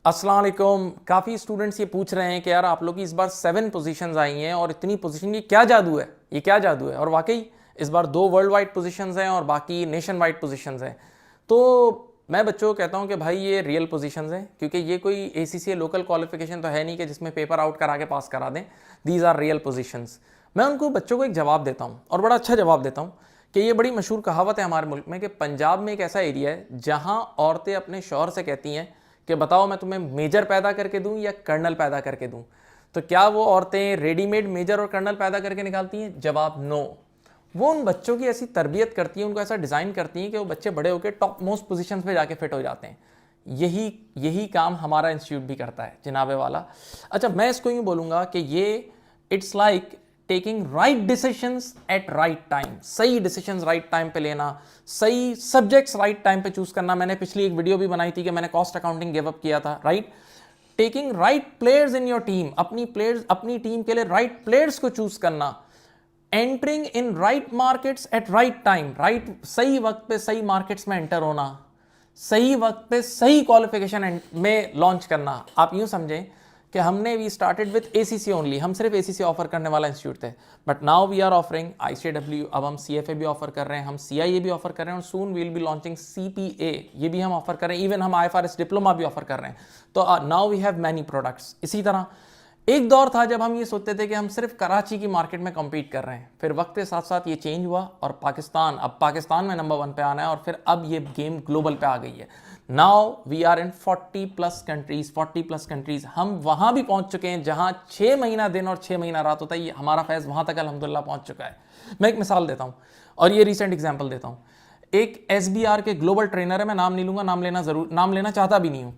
अस्सलाम वालेकुम। काफ़ी स्टूडेंट्स ये पूछ रहे हैं कि यार आप लोग की इस बार 7 पोजीशंस आई हैं और इतनी पोजीशन, ये क्या जादू है, ये क्या जादू है। और वाकई इस बार 2 वर्ल्ड वाइड पोजीशंस हैं और बाकी नेशन वाइड पोजीशंस हैं। तो मैं बच्चों को कहता हूँ कि भाई ये रियल पोजीशंस हैं, क्योंकि ये कोई ACCA लोकल क्वालिफिकेशन तो है नहीं कि जिसमें पेपर आउट करा के पास करा दें। These are real positions. मैं उनको बच्चों को एक जवाब देता हूँ और बड़ा अच्छा जवाब देता हूँ कि ये बड़ी मशहूर कहावत है हमारे मुल्क में कि पंजाब में एक ऐसा एरिया है जहाँ औरतें अपने शौहर से कहती हैं कि बताओ मैं तुम्हें मेजर पैदा करके दूं या कर्नल पैदा करके दूं। तो क्या वो औरतें रेडीमेड मेजर और कर्नल पैदा करके निकालती हैं? जवाब नो। वो उन बच्चों की ऐसी तरबियत करती हैं, उनको ऐसा डिज़ाइन करती हैं कि वो बच्चे बड़े होकर टॉप मोस्ट पोजीशन पे जाके फिट हो जाते हैं। यही यही काम हमारा इंस्टीट्यूट भी करता है जनाबे वाला। अच्छा, मैं इसको यूँ बोलूँगा कि ये it's like taking right decisions eight right time. सही डिसीजंस राइट टाइम पे लेना, सही सब्जेक्ट्स राइट टाइम पे चूज करना। मैंने पिछली एक वीडियो भी बनाई थी कि मैंने कॉस्ट अकाउंटिंग गिव अप किया था, right. Taking right players in your team, अपनी टीम के लिए राइट प्लेयर्स को चूज करना। Entering in right markets at right time, right सही वक्त पे सही मार्केट्स में एंटर होना, सही वक्त पे सही क्वालिफिकेशन में लॉन्च करना। आप यूं समझें कि हमने we started with ACCA only, हम सिर्फ ACCA ऑफर करने वाला इंस्टीट्यूट थे, but now we are offering ICAW, अब हम CFA भी ऑफर कर रहे हैं, हम CIA भी ऑफर कर रहे हैं और soon we will be launching CPA, ये भी हम ऑफर कर रहे हैं। इवन हम IFRS डिप्लोमा भी ऑफर कर रहे हैं। तो now we have many products. इसी तरह एक दौर था जब हम ये सोचते थे कि हम सिर्फ कराची की मार्केट में कम्पीट कर रहे हैं, फिर वक्त के साथ साथ ये चेंज हुआ और पाकिस्तान में नंबर 1 पे आना है और फिर अब ये गेम ग्लोबल पे आ गई है। Now we are in 40 plus countries. हम वहां भी पहुंच चुके हैं जहां 6 महीना दिन और 6 महीना रात होता है। ये हमारा फैज़ वहां तक अल्हम्दुलिल्लाह पहुंच चुका है। मैं एक मिसाल देता हूं और ये रिसेंट एग्जाम्पल देता हूं। एक SBR के ग्लोबल ट्रेनर है, मैं नाम नहीं लूंगा, नाम लेना चाहता भी नहीं हूं।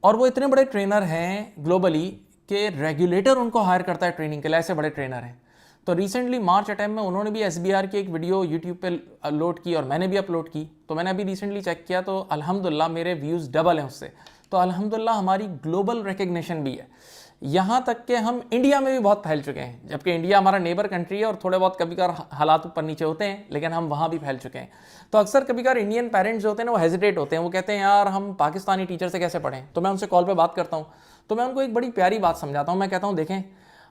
और वो इतने बड़े ट्रेनर हैं ग्लोबली कि रेगुलेटर उनको हायर करता है ट्रेनिंग के लिए, ऐसे बड़े ट्रेनर हैं। तो रिसेंटली मार्च अटैम्प में उन्होंने भी SBR की एक वीडियो यूट्यूब पे अपलोड की और मैंने भी अपलोड की। तो मैंने अभी रिसेंटली चेक किया तो अल्हम्दुलिल्लाह मेरे व्यूज़ डबल हैं उससे। तो अल्हम्दुलिल्लाह हमारी ग्लोबल रिकग्निशन भी है। यहाँ तक कि हम इंडिया में भी बहुत फैल चुके हैं, जबकि इंडिया हमारा नेबर कंट्री है और थोड़े बहुत कभी कभार हालात ऊपर नीचे होते हैं, लेकिन हम वहाँ भी फैल चुके हैं। तो अक्सर कभी कभार इंडियन पेरेंट्स जो होते हैं ना वो हेजिटेट होते हैं, वो कहते हैं यार हम पाकिस्तानी टीचर से कैसे पढ़ें। तो मैं उनसे कॉल पर बात करता हूँ, तो मैं उनको एक बड़ी प्यारी बात समझाता हूँ। मैं कहता हूँ देखें,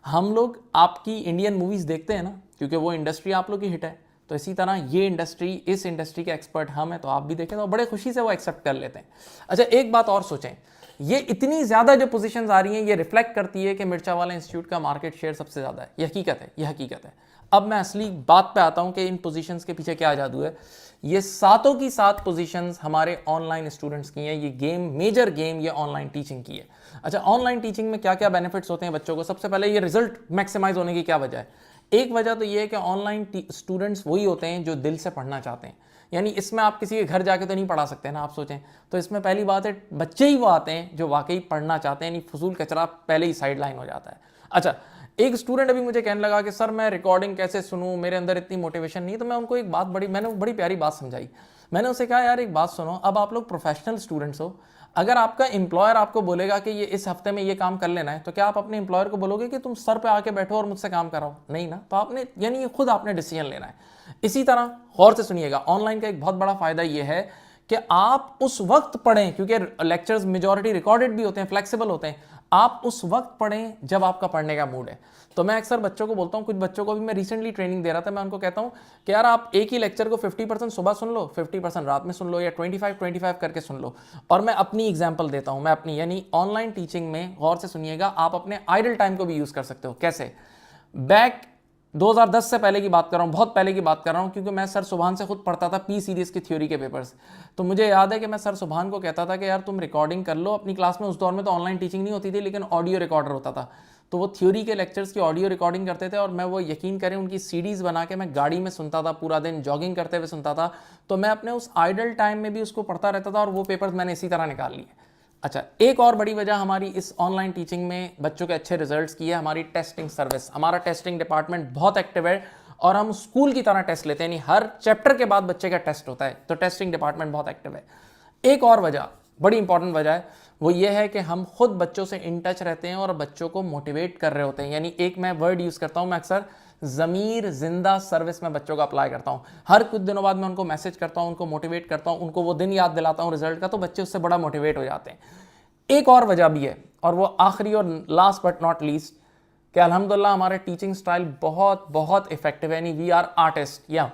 हम लोग आपकी इंडियन मूवीज़ देखते हैं ना, क्योंकि वो इंडस्ट्री आप लोग की हिट है। तो इसी तरह ये इंडस्ट्री, इस इंडस्ट्री के एक्सपर्ट हम हैं, तो आप भी देखें तो बड़े खुशी से वो एक्सेप्ट कर लेते हैं। अच्छा, एक बात और सोचें, ये इतनी ज़्यादा जो पोजीशंस आ रही हैं ये रिफ्लेक्ट करती है कि मिर्चा वाला इंस्टीट्यूट का मार्केट शेयर सबसे ज़्यादा है। ये हकीकत है, ये हकीकत है। अब मैं असली बात पे आता हूँ कि इन पोजीशंस के पीछे क्या जादू है। ये सातों की सात पोजीशंस हमारे ऑनलाइन स्टूडेंट्स की हैं। ये गेम, मेजर गेम, ये ऑनलाइन टीचिंग की है। अच्छा, ऑनलाइन टीचिंग में क्या क्या बेनिफिट्स होते हैं बच्चों को? सबसे पहले ये रिजल्ट मैक्सिमाइज होने की क्या वजह है? एक वजह तो ये है कि ऑनलाइन स्टूडेंट्स वही होते हैं जो दिल से पढ़ना चाहते हैं। यानी इसमें आप किसी के घर जाके तो नहीं पढ़ा सकते ना, आप सोचें। तो इसमें पहली बात है बच्चे ही वो आते हैं जो वाकई पढ़ना चाहते हैं, यानी फजूल कचरा पहले ही साइड लाइन हो जाता है। अच्छा, एक स्टूडेंट अभी मुझे कहने लगा कि सर मैं रिकॉर्डिंग कैसे सुनूं, मेरे अंदर इतनी मोटिवेशन नहीं है। तो मैं उनको एक बात मैंने बड़ी प्यारी बात समझाई। मैंने उसे कहा यार एक बात सुनो, अब आप लोग प्रोफेशनल स्टूडेंट्स हो, अगर आपका एम्प्लॉयर आपको बोलेगा कि ये इस हफ्ते में ये काम कर लेना है, तो क्या आप अपने एम्प्लॉयर को बोलोगे कि तुम सर पे आके बैठो और मुझसे काम कराओ? नहीं ना। तो आपने, यानी ये खुद आपने डिसीजन लेना है। इसी तरह गौर से सुनिएगा, ऑनलाइन का एक बहुत बड़ा फायदा ये है कि आप उस वक्त पढ़ें, क्योंकि लेक्चर्स मेजॉरिटी रिकॉर्डेड भी होते हैं, फ्लेक्सिबल होते हैं। आप उस वक्त पढ़ें जब आपका पढ़ने का मूड है। तो मैं अक्सर बच्चों को बोलता हूँ, कुछ बच्चों को भी मैं रिसेंटली ट्रेनिंग दे रहा था, मैं उनको कहता हूँ कि यार आप एक ही लेक्चर को 50% सुबह सुन लो, 50% रात में सुन लो, या 25-25 करके सुन लो। और मैं अपनी एग्जांपल देता हूँ, मैं अपनी, यानी ऑनलाइन टीचिंग में गौर से सुनिएगा, आप अपने आइडल टाइम को भी यूज़ कर सकते हो। कैसे? बैक 2010 से पहले की बात कर रहा हूँ, बहुत पहले की बात कर रहा हूँ, क्योंकि मैं सर सुभान से खुद पढ़ता था P सीरीज़ की थ्योरी के पेपर्स। तो मुझे याद है कि मैं सर सुभान को कहता था कि यार तुम रिकॉर्डिंग कर लो अपनी क्लास में। उस दौर में तो ऑनलाइन टीचिंग नहीं होती थी, लेकिन ऑडियो रिकॉर्डर होता था। तो वो थ्योरी के लेक्चर्स की ऑडियो रिकॉर्डिंग करते थे और मैं वो, यकीन करें, उनकी सीडीज़ बना के मैं गाड़ी में सुनता था, पूरा दिन जॉगिंग करते हुए सुनता था। तो मैं अपने उस आइडल टाइम में भी उसको पढ़ता रहता था और वो पेपर्स मैंने इसी तरह निकाल लिए। अच्छा, एक और बड़ी वजह हमारी इस ऑनलाइन टीचिंग में बच्चों के अच्छे रिजल्ट्स की है हमारी टेस्टिंग सर्विस। हमारा टेस्टिंग डिपार्टमेंट बहुत एक्टिव है और हम स्कूल की तरह टेस्ट लेते हैं, यानी हर चैप्टर के बाद बच्चे का टेस्ट होता है। तो टेस्टिंग डिपार्टमेंट बहुत एक्टिव है। एक और वजह, बड़ी इंपॉर्टेंट वजह है, वो ये है कि हम खुद बच्चों से इन टच रहते हैं और बच्चों को मोटिवेट कर रहे होते हैं। यानी एक मैं वर्ड यूज़ करता हूँ, मैं अक्सर ज़मीर जिंदा सर्विस में बच्चों को अप्लाई करता हूँ। हर कुछ दिनों बाद मैं उनको मैसेज करता हूँ, उनको मोटिवेट करता हूँ, उनको वो दिन याद दिलाता हूँ रिजल्ट का, तो बच्चे उससे बड़ा मोटिवेट हो जाते हैं। एक और वजह भी है, और वो आखिरी और लास्ट बट नॉट लीस्ट, कि अल्हम्दुलिल्लाह हमारे टीचिंग स्टाइल बहुत बहुत इफेक्टिव है। यानी वी आर आर्टिस्ट, या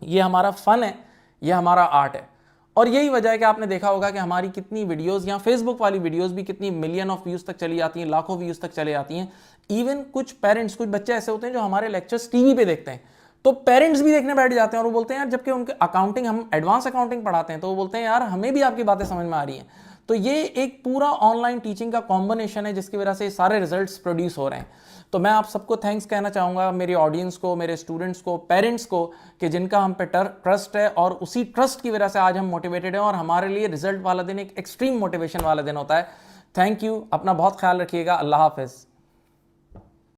ये हमारा फन है, ये हमारा आर्ट है। और यही वजह है कि आपने देखा होगा कि हमारी कितनी वीडियोस या फेसबुक वाली वीडियोस भी कितनी मिलियन ऑफ व्यूज तक चली जाती हैं, लाखों व्यूज तक चले जाती हैं। इवन कुछ पेरेंट्स, कुछ बच्चे ऐसे होते हैं जो हमारे लेक्चर्स टीवी पे देखते हैं, तो पेरेंट्स भी देखने बैठ जाते हैं, और वो बोलते हैं यार, जबकि उनके अकाउंटिंग, हम एडवांस अकाउंटिंग पढ़ाते हैं, तो वो बोलते हैं यार हमें भी आपकी बातें समझ में आ रही हैं। तो ये एक पूरा ऑनलाइन टीचिंग का कॉम्बिनेशन है जिसकी वजह से सारे रिजल्ट्स प्रोड्यूस हो रहे हैं। तो मैं आप सबको थैंक्स कहना चाहूँगा, मेरे ऑडियंस को, मेरे स्टूडेंट्स को, पेरेंट्स को, कि जिनका हम पे ट्रस्ट है, और उसी ट्रस्ट की वजह से आज हम मोटिवेटेड हैं, और हमारे लिए रिजल्ट वाला दिन एक एक्सट्रीम मोटिवेशन वाला दिन होता है। थैंक यू, अपना बहुत ख्याल रखिएगा। अल्लाह हाफिज़।